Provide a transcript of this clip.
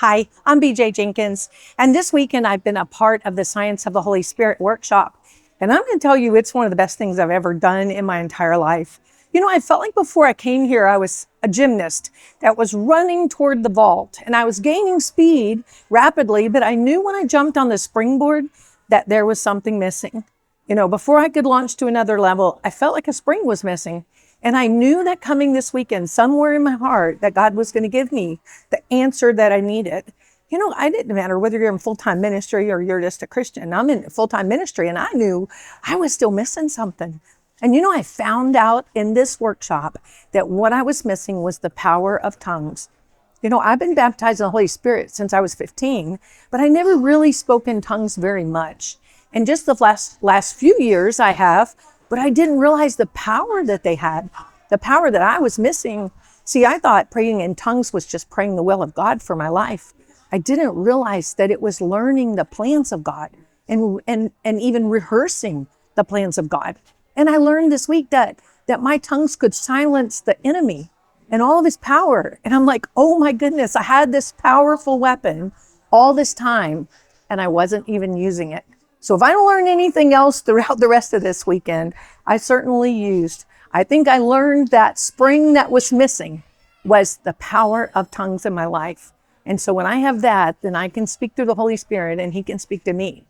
Hi, I'm BJ Jenkins, and this weekend I've been a part of the Science of the Holy Spirit workshop. And I'm going to tell you, it's one of the best things I've ever done in my entire life. You know, I felt like before I came here, I was a gymnast that was running toward the vault, and I was gaining speed rapidly, but I knew when I jumped on the springboard that there was something missing. You know, before I could launch to another level, I felt like a spring was missing. And I knew that coming this weekend, somewhere in my heart, that God was going to give me the answer that I needed. You know, I didn't matter whether you're in full-time ministry or you're just a Christian. I'm in full-time ministry, and I knew I was still missing something. And you know, I found out in this workshop that what I was missing was the power of tongues. You know, I've been baptized in the Holy Spirit since I was 15, but I never really spoke in tongues very much. And just the last few years I have, but I didn't realize the power that they had, the power that I was missing. See, I thought praying in tongues was just praying the will of God for my life. I didn't realize that it was learning the plans of God and even rehearsing the plans of God. And I learned this week that my tongues could silence the enemy and all of his power. And I'm like, oh my goodness, I had this powerful weapon all this time and I wasn't even using it. So if I don't learn anything else throughout the rest of this weekend, I think I learned that spring that was missing was the power of tongues in my life. And so when I have that, then I can speak through the Holy Spirit and he can speak to me.